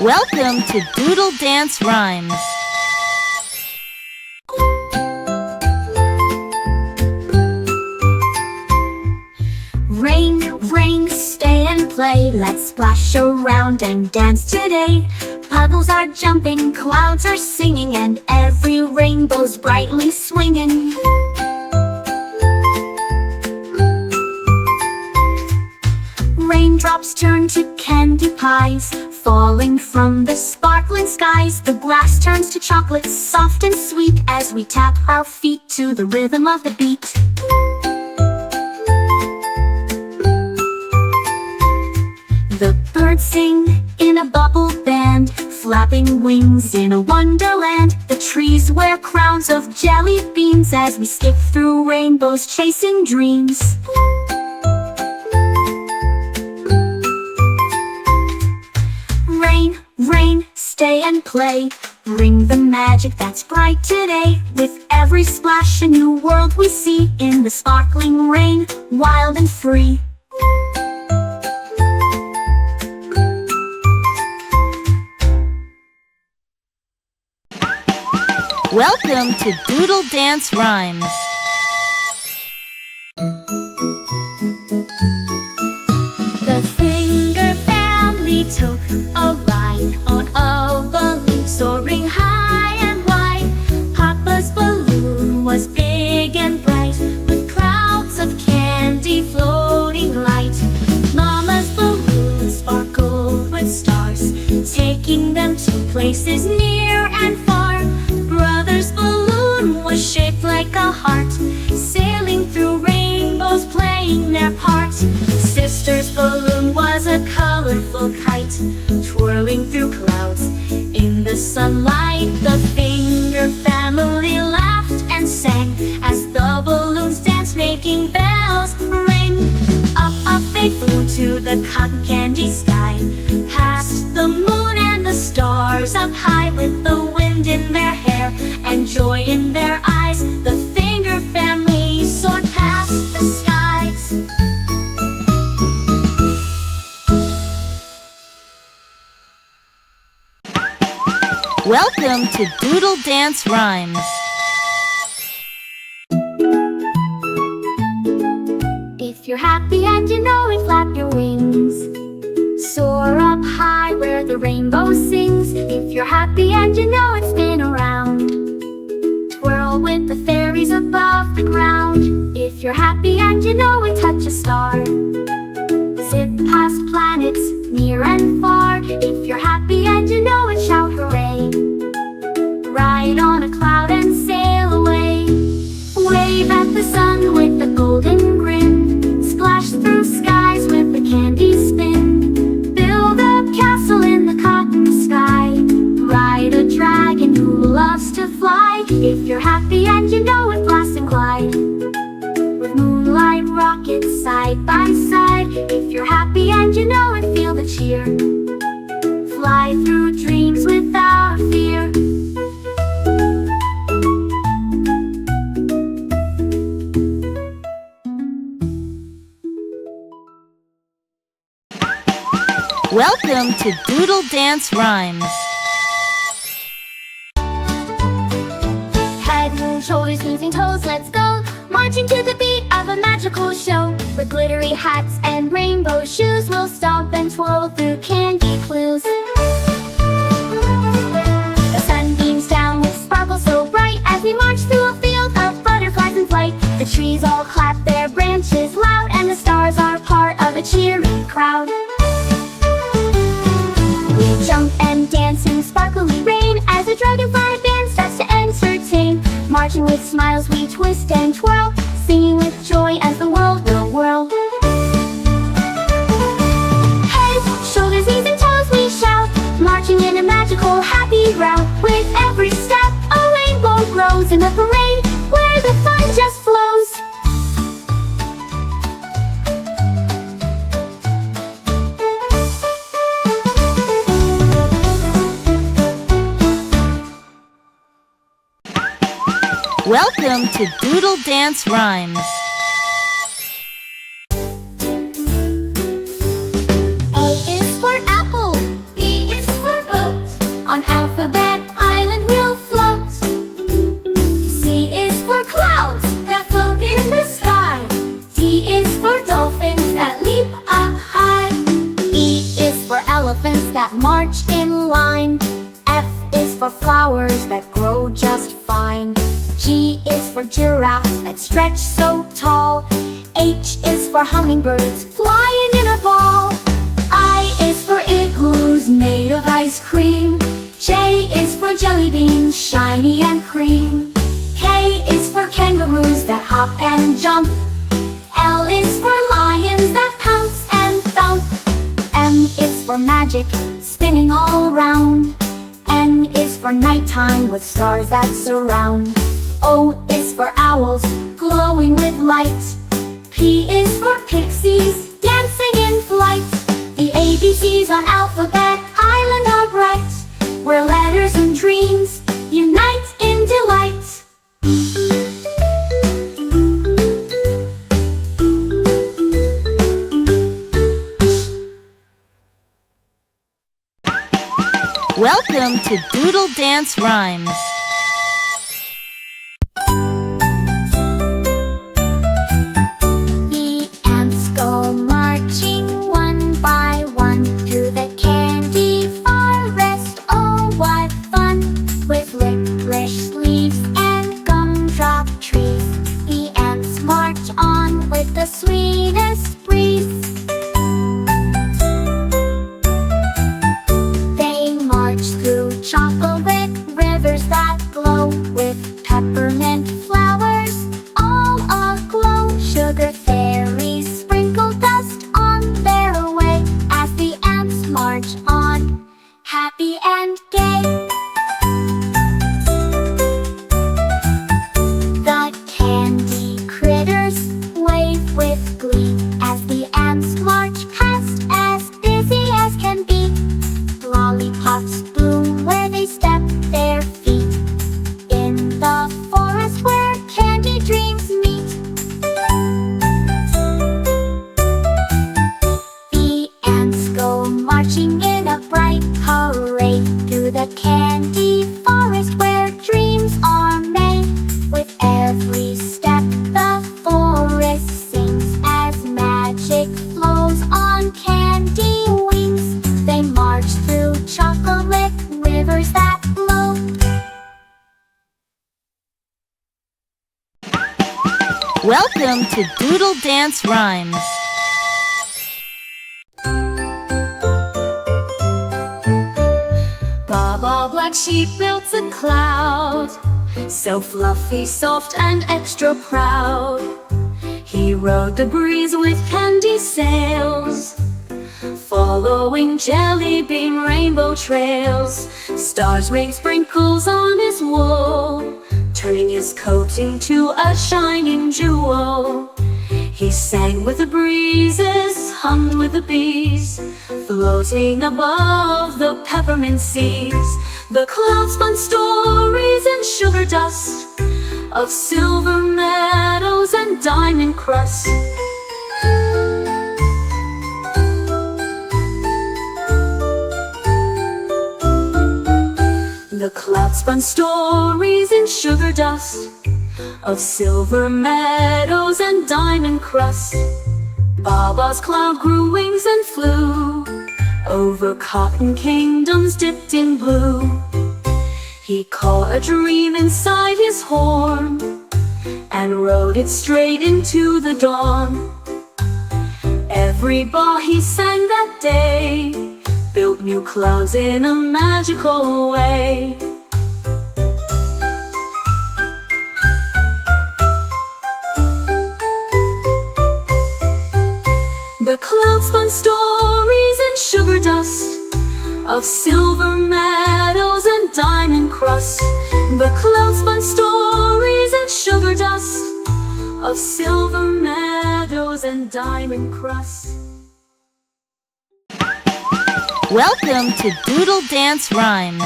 Welcome to Doodle Dance Rhymes. Rain, rain, stay and play. Let's splash around and dance today. Puddles are jumping, clouds are singing, and every rainbow's brightly swinging. Raindrops turn to candy pies, falling from the sparkling skies. The glass turns to chocolate, soft and sweet, as we tap our feet to the rhythm of the beat. The birds sing in a bubble band, flapping wings in a wonderland. The trees wear crowns of jelly beans as we skip through rainbows chasing dreams. Rain, rain, stay and play. Bring the magic that's bright today. With every splash a new world we see. In the sparkling rain, wild and free. Welcome to Doodle Dance Rhymes. The Finger family took a ride on a balloon soaring high and wide. Papa's balloon was big and bright, with clouds of candy floating light. Mama's balloon sparkled with stars, taking them to places near and far. Brother's balloon was shaped like a heart, sailing through rainbows, playing their part. Sister's balloon was a colorful kite, twirling through clouds in the sunlight. The Finger family laughed and sang as the balloons danced, making bells ring. Up they flew to the cotton candy sky, past the moon and the stars up high. With the wind in their hair and joy in their eyes, the Finger family soared past the skies. Welcome to Doodle Dance Rhymes. If you're happy and you know it, flap your wings. Soar up high where the rainbow sings. If you're happy and you know it, spin around. Twirl with the fairies above the ground. If you're happy and you know it, touch a star. Zip past planets near and far. If you're happy and you know it, shout hooray. Ride on a cloud and sail away. Wave at the sun with a golden grin. Splash through skies with the candy spin. Build a castle in the cotton sky. Ride a dragon who loves to fly. If you're happy and you know it, blast and glide. With moonlight rockets side by side. If you're happy and you know it, feel the cheer. Fly through dreams without fear. Welcome to Doodle Dance Rhymes. Head, shoulders, knees and toes, let's go. Marching to the beat of a magical show. With glittery hats and rainbow shoes, we'll stomp and twirl through candy clues. The sun beams down with sparkles so bright as we march through a field of butterflies in flight. The trees all clap their branches loud, and the stars are part of a cheering crowd. We jump and dance in sparkly rain as the dragonfly band starts to entertain. Marching with smiles we twist and twirl, singing with joy as the world will whirl. Heads, shoulders, knees and toes we shout, marching in a magical happy route. With every step a rainbow grows in the parade where the fun just flows. Welcome to Doodle Dance Rhymes. A is for apple. B is for elephants that march in line. F is for flowers that grow just fine. G is for giraffes that stretch so tall. H is for hummingbirds flying in a ball. I is for igloos made of ice cream. J is for jelly beans, shiny and cream. K is for kangaroos that hop and jump. L is for lions that pounce and thump. M is for magic, spinning all around. N is for nighttime with stars that surround. O is for owls, glowing with light. P is for pixies, dancing in flight. The ABCs on Alphabet Island are bright, where letters and dreams unite in delight. Welcome to Doodle Dance Rhymes. The ants go marching one by one through the candy forest. Oh, what fun! With licorice leaves and gumdrop trees, the ants march on with the sweetest breeze. Through chocolate rivers that glow with peppermint flowers all aglow. Sugar fairies sprinkle dust on their way as the ants march on, happy and gay. The candy critters wave with glee as the ants march past, as busy as can be. Lollipops bloom where they step their feet, in the forest where candy dreams meet. The ants go marching in a bright parade through the candy forest where dreams are made. With every step the forest sings as magic flows on candy wings. They march through chocolate rivers that glow. Welcome to Doodle Dance Rhymes. Baba Black Sheep builds a cloud, so fluffy, soft, and extra proud. He rode the breeze with candy sails, following jelly bean rainbow trails. Stars rain sprinkles on his wool, turning his coat into a shining jewel. He sang with the breezes, hummed with the bees, floating above the peppermint seas. The clouds spun stories in sugar dust of silver meadows and diamond crust. The clouds spun stories in sugar dust of silver meadows and diamond crust. Baba's cloud grew wings and flew over cotton kingdoms dipped in blue. He caught a dream inside his horn and rode it straight into the dawn. Every bar he sang that day built new clouds in a magical way. The clouds spun stories in sugar dust of silver meadows and diamond crust. The clouds spun stories in sugar dust of silver meadows and diamond crust. Welcome to Doodle Dance Rhymes.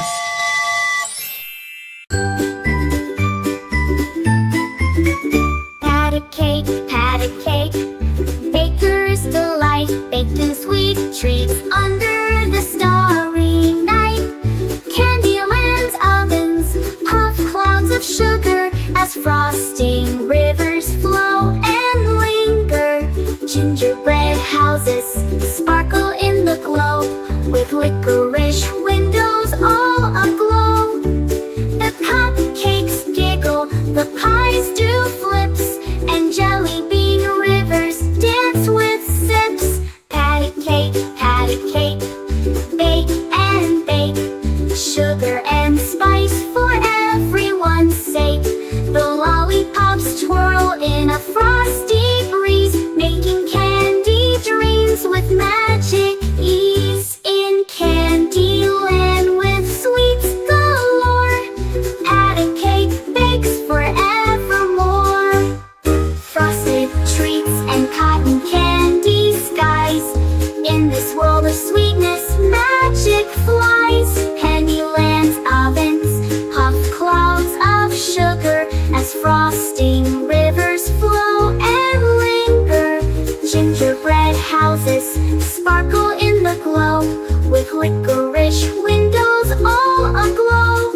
Pat a cake, baker's delight, baked in sweet treats under the starry night. Candyland's ovens puff clouds of sugar as frosting rivers flow and linger. Gingerbread houses sparkle in the glow, with licorice windows all aglow. The cupcakes giggle, the pies do flips, and jelly bean rivers dance with sips. Patty cake, bake and bake, sugar and spice for everyone's sake. The lollipops twirl in a frosty breeze, making candy dreams with magic ease. In Candyland with sweets galore, patty cake bakes forevermore. Frosted treats and cotton candy skies, in this world of sweetness, magic flies. Candyland's ovens puff clouds of sugar as frosting rivers flow and linger. Gingerbread houses sparkle in the glow, with licorice windows all aglow.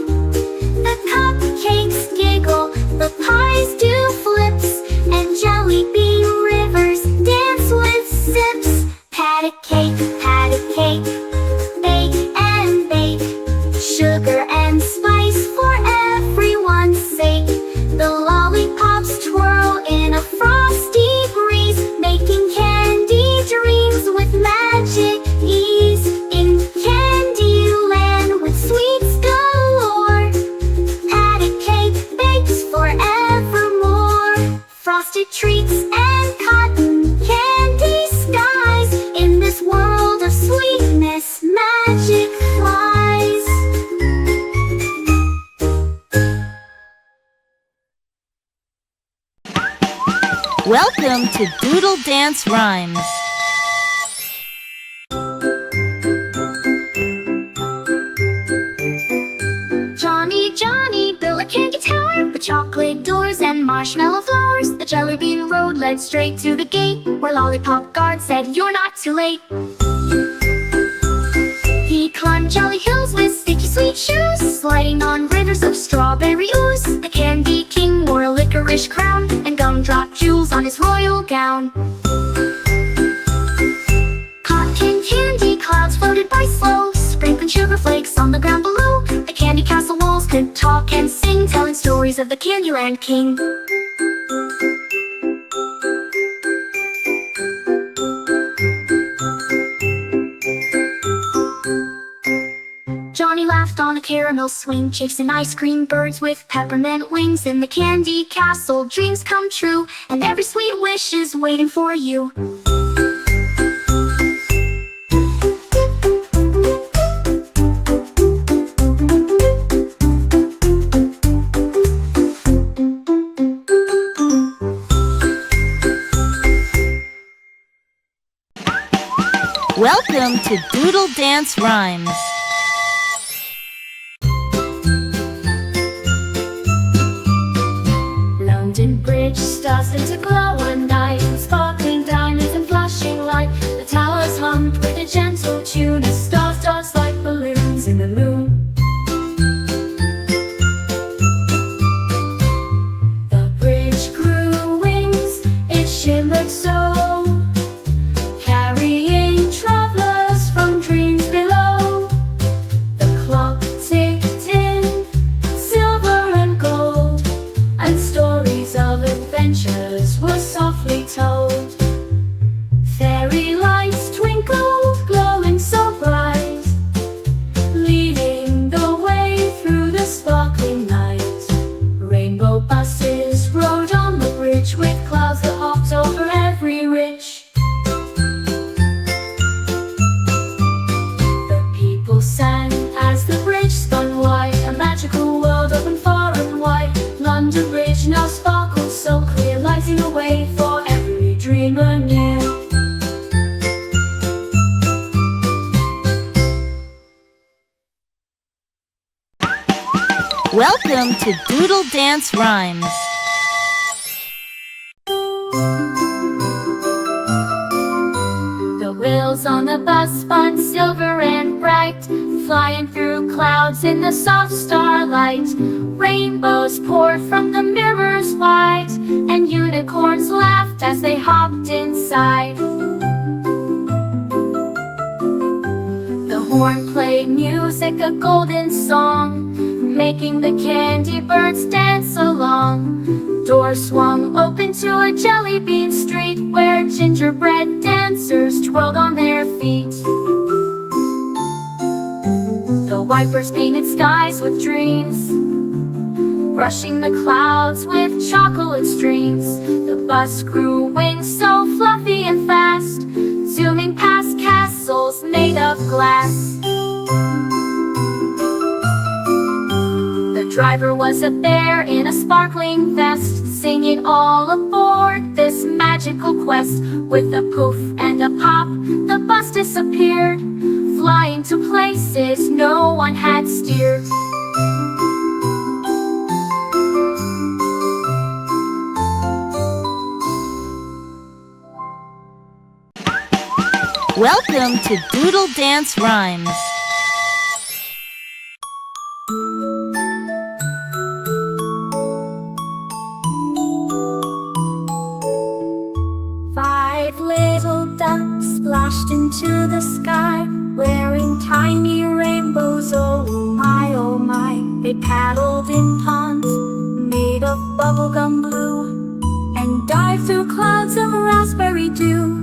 The cupcakes giggle, the pies do flips, and jelly bean rivers dance with sips. Patty cake, bake and bake, sugar and spice for everyone's sake. The lollipops twirl in a frosty breeze, making candy dreams with magic ease. In Candyland with sweets galore, patty cake bakes forevermore. Frosted treats and cotton candy skies, in this world of sweetness, magic flies. Welcome to Doodle Dance Rhymes. Johnny built a candy tower with chocolate doors and marshmallow flowers. The jelly bean road led straight to the gate, where lollipop guard said, "You're not too late." He climbed jelly hills with sticky sweet shoes, sliding on rivers of strawberry ooze. The candy king wore a licorice crown, and gumdrop jewels on his royal gown. Cotton candy clouds floated by slow, sprinkling sugar flakes on the ground below. The candy castle walls could talk and sing, telling stories of the Candyland king. Johnny laughed on a caramel swing, chasing ice cream birds with peppermint wings. In the candy castle, dreams come true, and every sweet wish is waiting for you. Welcome to Doodle Dance Rhymes. London Bridge starts to glow one night, sparkling diamonds and flashing light. The towers hummed with a gentle tune, as stars dance like balloons in the moon. The bridge grew wings, it shimmered so, carrying travelers from dreams below. The clock ticked in silver and gold, and stories of adventures were softly told. Fairy lights twinkled, glowing so bright, leading the way through the sparkling night. Rainbow buses rode on the bridge, with clouds that hopped over every ridge. The people sang as the bridge spun wide, a magical world opened far and wide. London Bridge now sparkles so clear, lighting a way for every dreamer near. Welcome to Doodle Dance Rhymes. The wheels on the bus spun silver and bright, flying through clouds in the soft starlight. Rainbows poured from the mirrors wide, and unicorns laughed as they hopped inside. The horn played music, a golden song, making the candy birds dance along. Doors swung open to a jelly bean street, where gingerbread dancers twirled on their feet. The wipers painted skies with dreams, brushing the clouds with chocolate streams. The bus grew wings so fluffy and fast, zooming past castles made of glass. The driver was a bear in a sparkling vest, singing all aboard this magical quest. With a poof and a pop, the bus disappeared, flying to places no one had steered. Welcome to Doodle Dance Rhymes. Five little ducks splashed into the sky, wearing tiny rainbows, oh my, oh my. They paddled in ponds made of bubblegum blue, and dived through clouds of raspberry dew.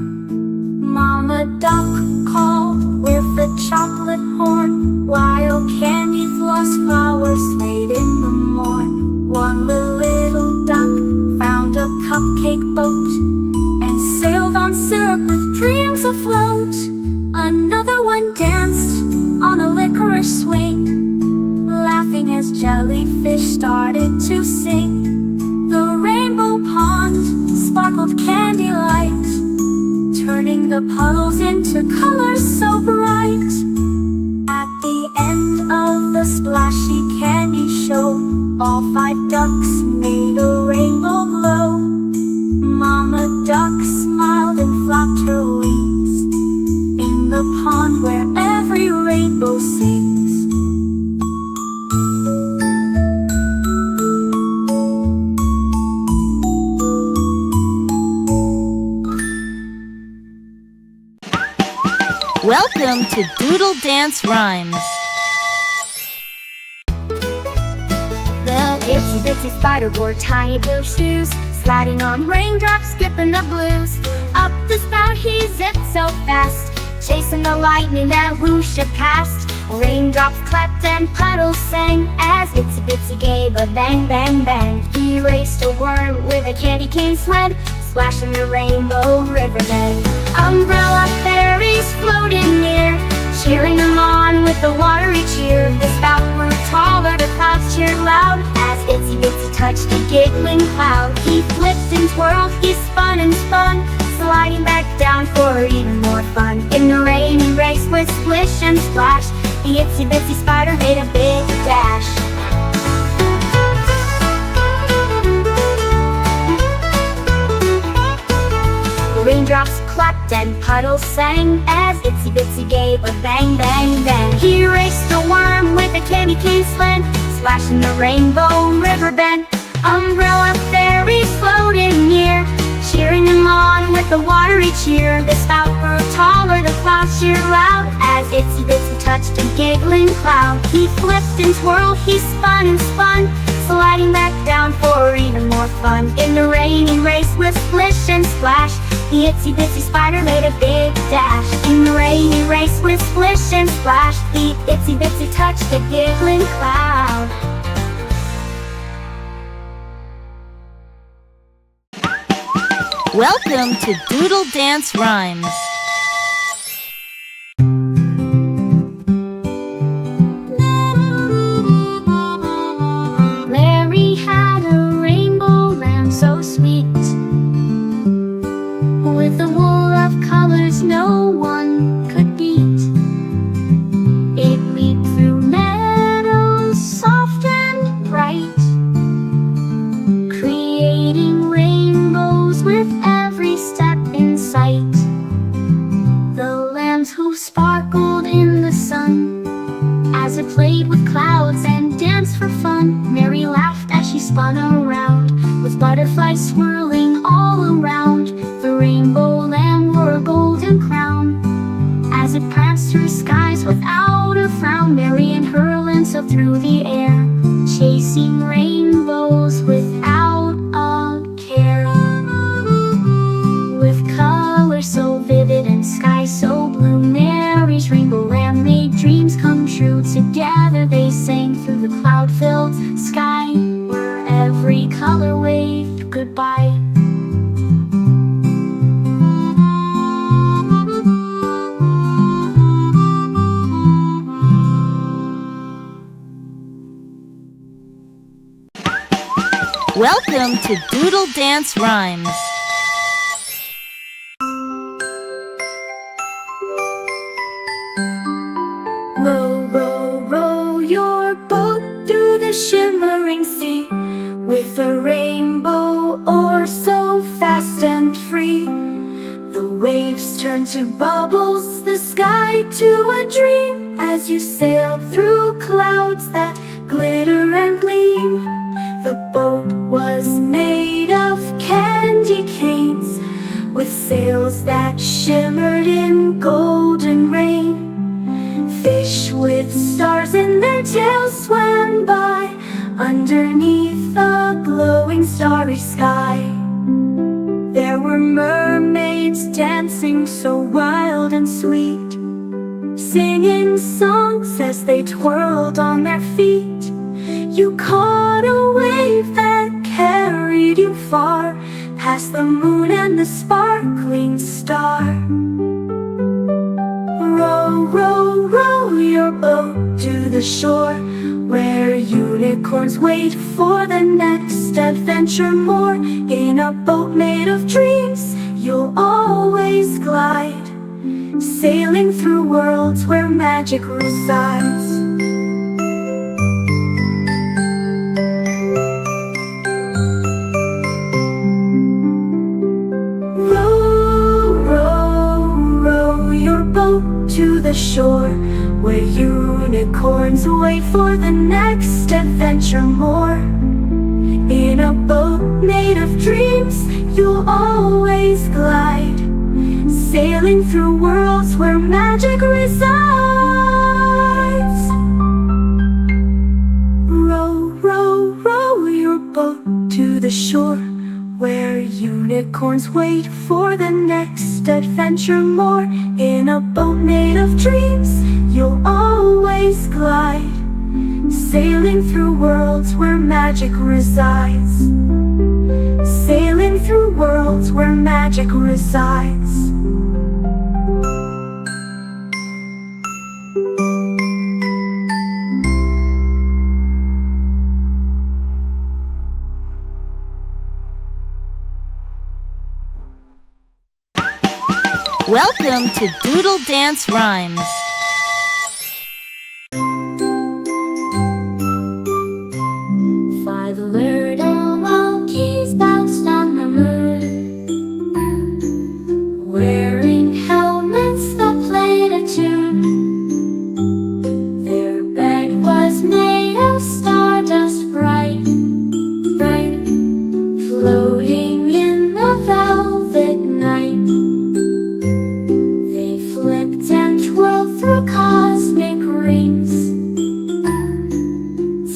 Mama duck called with a chocolate horn, while candy floss flowers played in the morn. One little duck found a cupcake boat, and sailed on syrup with dreams afloat. Another one danced on a licorice swing, laughing as jellyfish started to sing. The rainbow pond sparkled candy light, turning the puddles into colors so bright. At the end of the splashy candy show, all five ducks made a rainbow glow. Mama duck smiled and flapped her wings in the pond where every rainbow sings. Welcome to Doodle Dance Rhymes. The itsy bitsy spider wore tiny blue shoes, sliding on raindrops, skipping the blues. Up the spout he zipped so fast, chasing the lightning that whooshed past. Raindrops clapped and puddles sang, as itsy bitsy gave a bang bang bang. He raced a worm with a candy cane sled, splashing the rainbow riverbed. Umbrella fairies floated near, cheering them on with a watery cheer. The spout grew taller, the clouds cheered loud, as itsy bitsy touched a giggling cloud. He flipped and twirled, he spun and spun, sliding back down for even more fun. In the rainy race with splish and splash, the itsy bitsy spider made a big dash. Raindrops clapped and puddles sang, as itsy bitsy gave a bang bang bang. He raced a worm with a candy cane sled, splashing the rainbow river bend. Umbrella fairies floated near, cheering him on with a watery cheer. The spout grew taller, the clouds cheered loud, as itsy bitsy touched a giggling cloud. He flipped and twirled, he spun and spun, sliding back down for even more fun. In the rainy race with splish and splash, the itsy bitsy spider made a big dash. In the rainy race with splish and splash, the itsy bitsy touched a giggling cloud. Welcome to Doodle Dance Rhymes. Larry had a rainbow lamb so sweet, with a wool of colors no one could beat. It leaped through meadows soft and bright, creating rainbows with every step in sight. The lamb's hoof sparkled in the sun as it played with clouds and danced for fun. Mary laughed as she spun around, with butterflies swirling all around. The rainbow lamb wore a golden crown as it pranced through skies without sailed through the air, chasing rainbows without a care. With colors so vivid and sky so blue, Mary's rainbow land made dreams come true. Together they sang through the cloud-filled sky, where every color waved goodbye. Welcome to Doodle Dance Rhymes. Row, row, row your boat through the shimmering sea, with a rainbow o'er so fast and free. The waves turn to bubbles, the sky to a dream, as you sail through clouds that glitter and gleam. The boat was made of candy canes, with sails that shimmered in golden rain. Fish with stars in their tails swam by, underneath the glowing starry sky. There were mermaids dancing so wild and sweet, singing songs as they twirled on their feet. You caught a wave that carried you far, past the moon and the sparkling star. Row, row, row your boat to the shore, where unicorns wait for the next adventure more. In a boat made of dreams, you'll always glide, sailing through worlds where magic resides. To the shore, where unicorns wait for the next adventure more. In a boat made of dreams, you'll always glide, sailing through worlds where magic resides. Row, row, row your boat to the shore, where unicorns wait for the next adventure more. In a boat made of dreams, you'll always glide, sailing through worlds where magic resides. Sailing through worlds where magic resides. Welcome to Doodle Dance Rhymes. Five little monkeys bounced on the moon, wearing helmets that played a tune. Their bed was made of stardust bright, bright, floating in the velvet night. Through cosmic rings,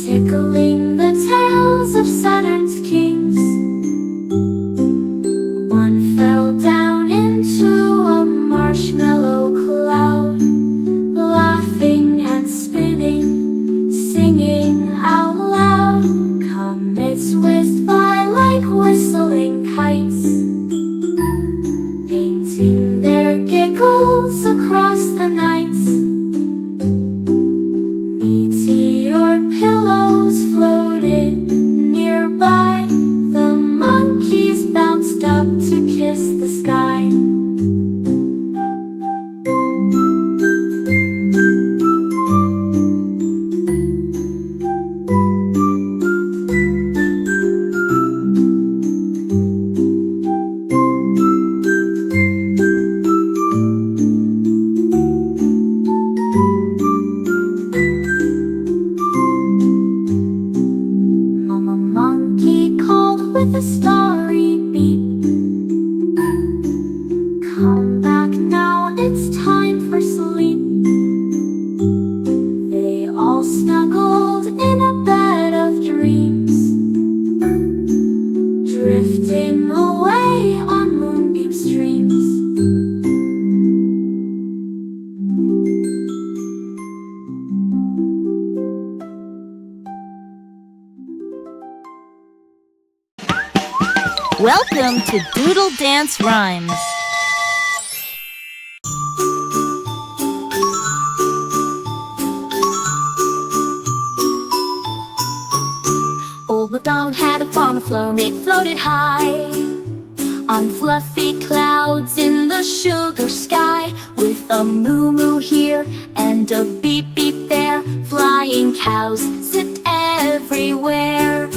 tickling the tails of Saturn's kings. One fell down into a marshmallow cloud, laughing and spinning, singing out loud. Comets whizzed by like whistling kites, painting their giggles across the night. Pillows floated nearby, the monkeys bounced up to kiss the sky. With a starry beat, come back now, it's time for sleep. They all snuggle Welcome to Doodle Dance Rhymes. Old MacDonald had a farm flown, it floated high on fluffy clouds in the sugar sky, with a moo-moo here and a beep-beep there. Flying cows zipped everywhere.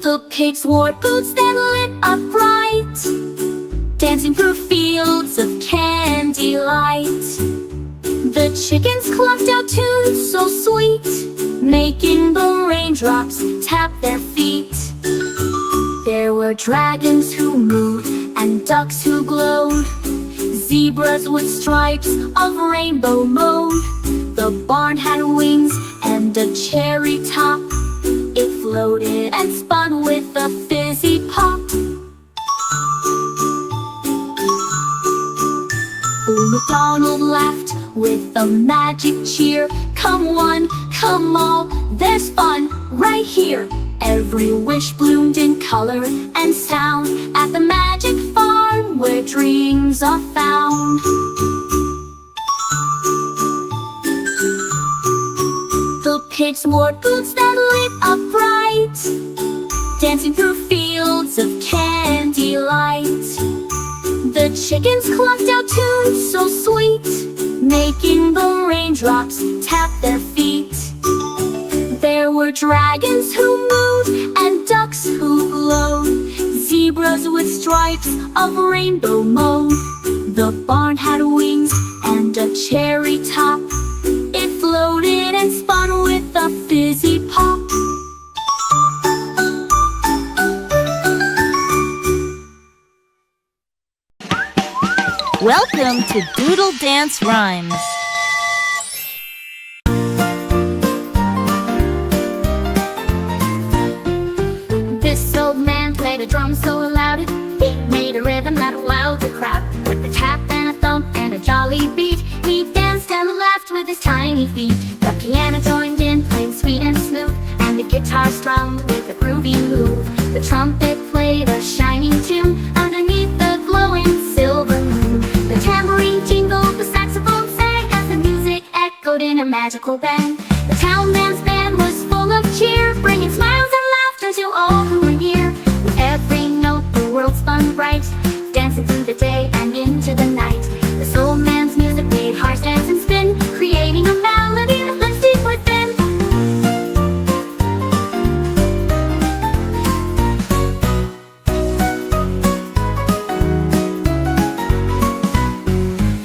The pigs wore boots that lit up bright, dancing through fields of candy light. The chickens clucked out tunes so sweet, making the raindrops tap their feet. There were dragons who moved and ducks who glowed, zebras with stripes of rainbow mode. The barn had wings and a cherry top, it floated and spun with a fizzy pop. Old MacDonald laughed with a magic cheer. Come one, come all, there's fun right here. Every wish bloomed in color and sound at the magic farm where dreams are found. The pigs wore boots that lit up bright, dancing through fields of candy light. The chickens clucked out tunes so sweet, making the raindrops tap their feet. There were dragons who moved and ducks who glowed, zebras with stripes of rainbow mode. The barn had wings and a cherry top, it floated and spun with a fizzy pop. Welcome to Doodle Dance Rhymes. This old man played a drum so loud it made a rhythm that wowed the crowd. With a tap and a thump and a jolly beat, he danced and laughed with his tiny feet. The piano joined in, playing sweet and smooth, and the guitar strummed with a groovy move. The trumpet played a shining tune underneath the glowing silver moon. The tambourine jingled, the saxophone sang as the music echoed in a magical bang. The town man's band was full of cheer, bringing smiles and laughter to all who were near. With every note the world spun bright, dancing through the day and into the night. This old man's music made hearts dance and spin, creating a melody that lives deep within.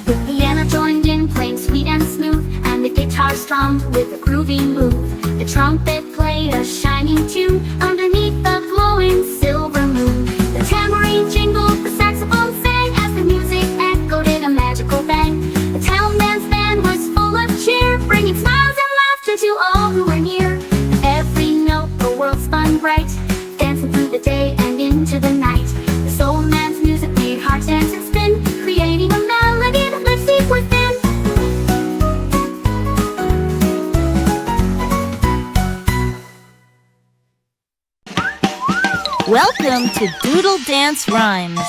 The piano joined in, playing sweet and smooth, and the guitar strummed with a groovy move. The trumpet played a shining tune underneath the glowing silver moon. The tambourine jingled, the saxophone sang as the music echoed in a magical bang. The town man's band was full of cheer, bringing smiles and laughter to all who were near. Every note the world spun bright, dancing through the day and into the night. This old man's music made hearts dance and spin, creating a melody that lives deep within. Welcome to Doodle Dance Rhymes.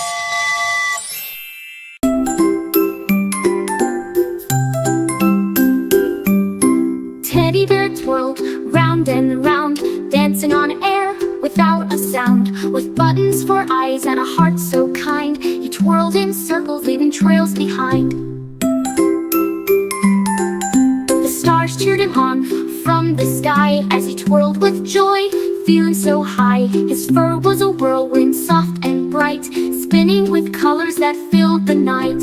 Teddy bear twirled round and round, dancing on air without a sound. With buttons for eyes and a heart so kind, he twirled in circles, leaving trails behind. The stars cheered him on from the sky as he twirled with joy, feeling so high. His fur was a whirlwind, soft and bright, spinning with colors that filled the night.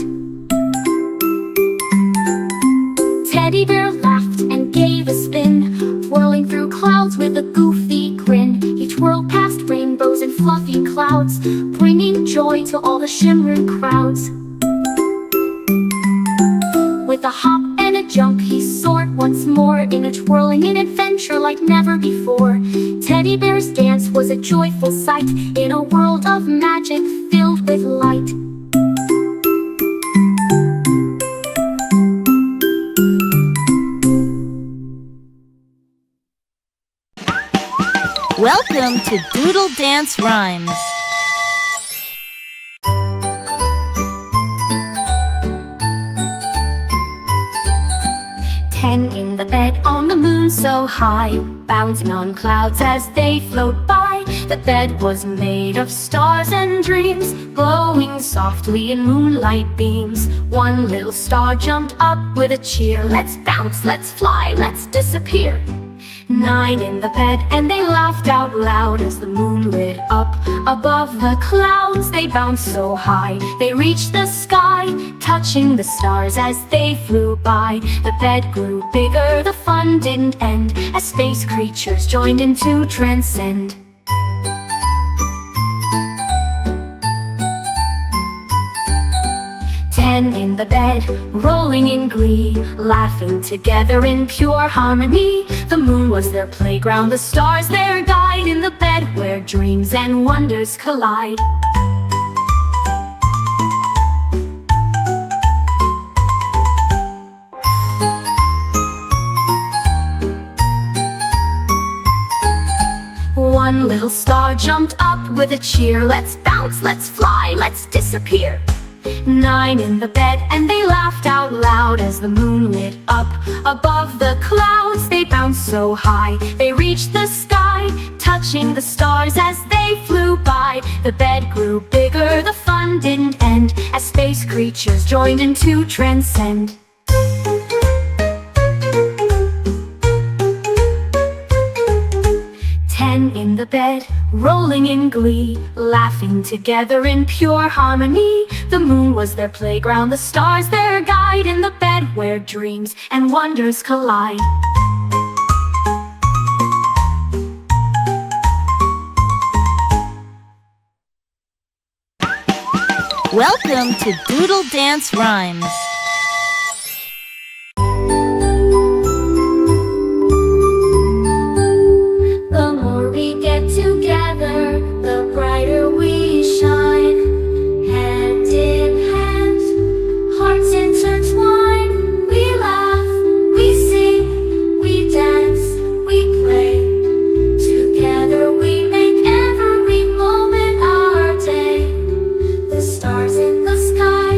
Teddy bear laughed and gave a spin, whirling through clouds with a goofy grin. He twirled past rainbows and fluffy clouds, bringing joy to all the shimmering crowds. With a hop and a jump, he soared once more, in a twirling an adventure like never before. Teddy bear's dance was a joyful sight, in a world of magic filled with light. Welcome to Doodle Dance Rhymes. sun so high, bouncing on clouds as they float by. The bed was made of stars and dreams, glowing softly in moonlight beams. One little star jumped up with a cheer. Let's bounce, let's fly, let's disappear. 9 in the bed, and they laughed out loud as the moon lit up above the clouds. They bounced so high, they reached the sky, touching the stars as they flew by. The bed grew bigger, the fun didn't end, as space creatures joined in to transcend. 10 in the bed, rolling in glee, laughing together in pure harmony. The moon was their playground, the stars their guide, in the bed where dreams and wonders collide. One little star jumped up with a cheer. Let's bounce, let's fly, let's disappear. 9 in the bed, and they laughed out loud as the moon lit up above the clouds. They bounced so high, they reached the sky, touching the stars as they flew by. The bed grew bigger, the fun didn't end, as space creatures joined in to transcend. 10 in the bed, rolling in glee, laughing together in pure harmony. The moon was their playground, the stars their guide, in the bed where dreams and wonders collide. Welcome to Doodle Dance Rhymes. The more we get together, the brighter we shine. Hand in hand, hearts intertwine. We laugh, we sing, we dance, we play. Together we make every moment our day. The stars in the sky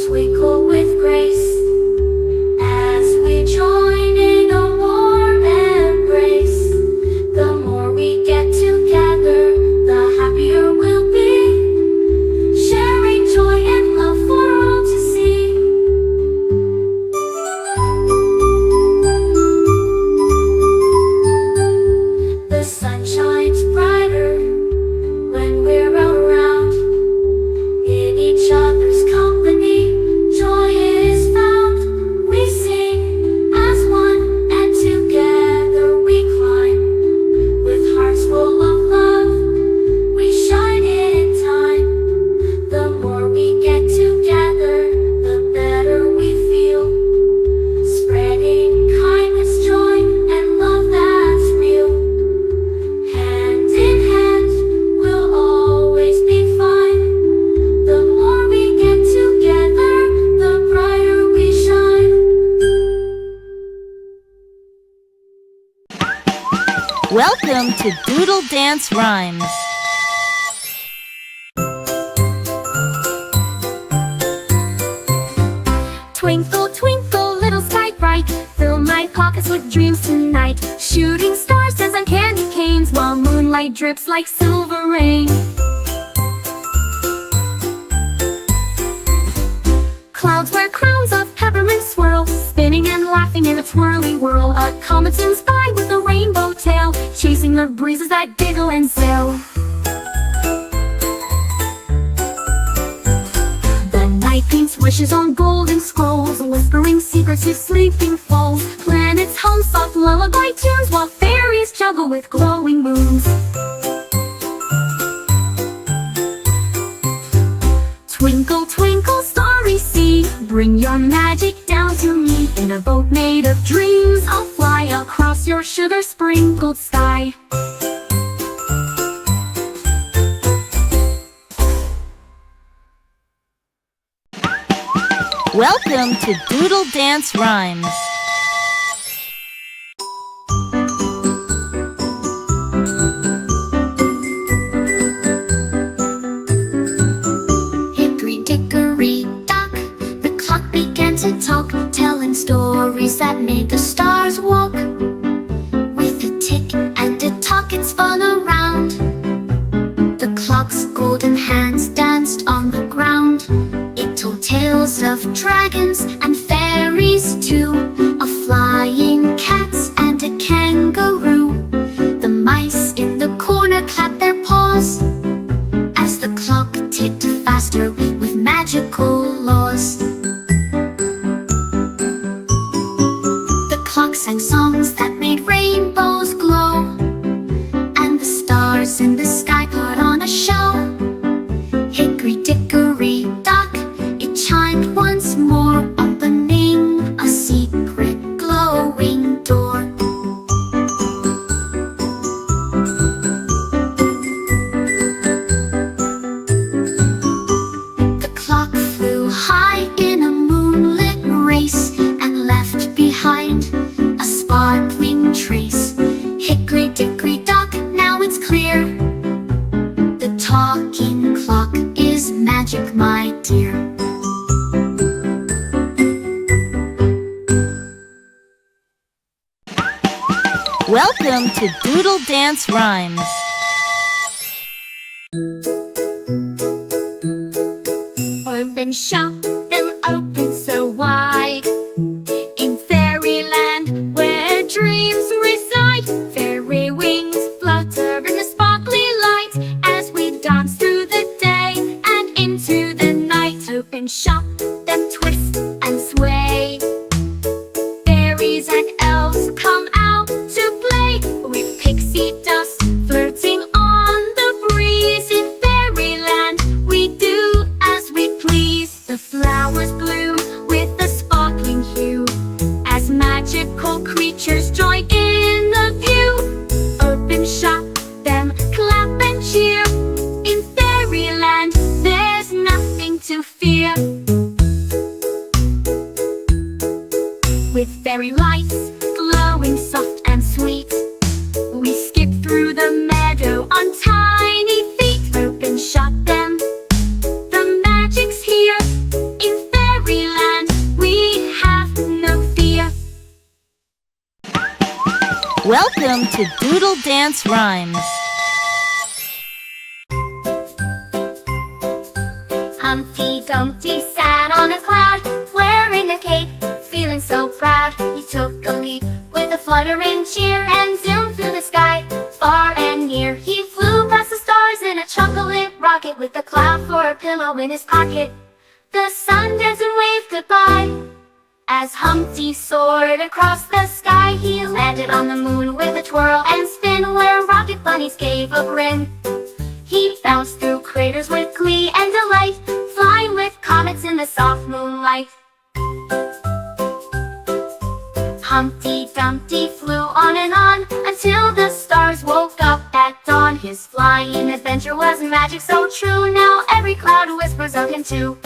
twinkle with grace as we join in a warm embrace. The more we get together, the happier we'll be, sharing joy and love for all to see. The sun shines brighter when we're around. In each other's company, joy is found. We sing as one, and together we climb. With hearts full of love, we shine in time. The more we get together, the better we feel. Spreading kindness, joy, and love that's real. Hand in hand, we'll always be fine. The more we get together, the brighter we shine. Welcome to Doodle Dance Rhymes. Twinkle, twinkle, little sky bright, fill my pockets with dreams tonight. Shooting stars as on candy canes, while moonlight drips like silver rain. Clouds wear crowns of peppermint swirl, spinning and laughing in a twirly whirl. A comet in sky with a rainbow tail, chasing the breezes that giggle and sail. The night paints wishes on golden scrolls, whispering secrets to sleeping foes. Planets hum soft lullaby tunes, while fairies juggle with glowing moons. Twinkle, twinkle, starry sea, bring your magic down to me. In a boat made of dreams, I'll fly across your sugar-sprinkled sky. Welcome to Doodle Dance Rhymes. Hickory dickory dock, the clock began to talk, telling stories that made the stars walk. sang songs that made rainbows glow, and the stars in the sky put on a show. Hickory dickory dock, it chimed once more, opening a secret glowing door. The clock flew high in a moonlit race and left behind a sparkling trace. Hickory dickory dock, now it's clear, the talking clock is magic, my dear. Welcome to Doodle Dance Rhymes. Open shop, them open so wide, in fairyland where dreams reside. Fairy wings flutter in the sparkly light as we dance through the day and into the night. Open shop, them twist and sway, fairies and elves come out to play with pixie dust flirting on the breeze. In fairyland we do as we please. The flowers bloom with a sparkling hue as magical creatures join in the view. Open shop, them clap and cheer. In fairyland there's nothing to fear. With fairy lights glowing soft and sweet, we skip through the meadow on tiny feet. Open shop, them, the magic's here. In fairyland we have no fear. Welcome to Doodle Dance Rhymes. Humpty Dumpty sat on a cloud, wearing a cape, feeling so proud. He took a leap with a fluttering cheer and zoomed through the sky, far and near. He flew past the stars in a chocolate rocket with a cloud for a pillow in his pocket. The sun danced and waved goodbye as Humpty soared across the sky. He landed on the moon with a twirl and spin where rocket bunnies gave a grin. He bounced through craters with glee and delight, flying with comets in the soft moonlight. Humpty Dumpty flew on and on until the stars woke up at dawn. His flying adventure was magic so true, now every cloud whispers of him too.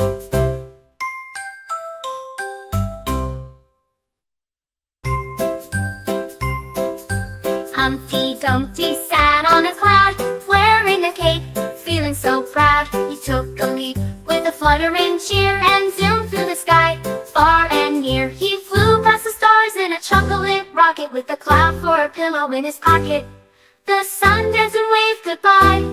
Humpty Dumpty sat on a cloud, wearing a cape, feeling so proud. He took a leap with a fluttering cheer and zoomed through the sky, far and near. He flew past the stars in a chocolate rocket with a cloud for a pillow in his pocket. The sun danced and waved goodbye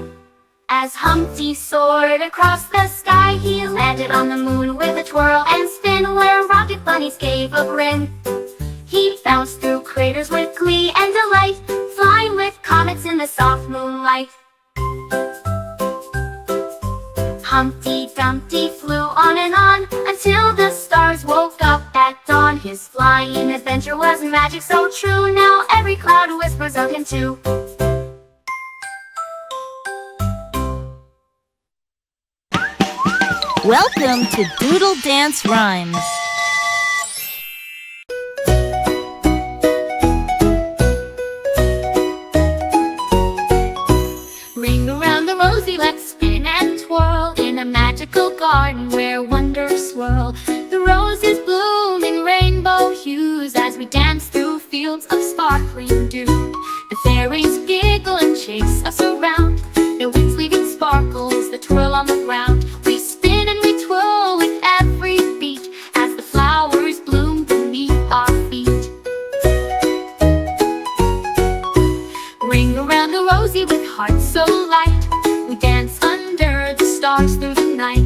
as Humpty soared across the sky. He landed on the moon with a twirl and spin where rocket bunnies gave a grin. He bounced through craters with glee and delight, flying with comets in the soft moonlight. Humpty Dumpty flew on and on until the stars woke up at dawn. His flying adventure was magic so true, now every cloud whispers of him too. Welcome to Doodle Dance Rhymes. Ring around the rosy, let's spin and twirl in a magical garden where wonders swirl. The roses bloom in rainbow hues as we dance through fields of sparkling dew. The fairies giggle and chase us around, their wings leaving sparkles that twirl on the ground. We spin and we twirl with every beat as the flowers bloom beneath our feet. Ring around the rosy with hearts so light, we dance under the stars through the night.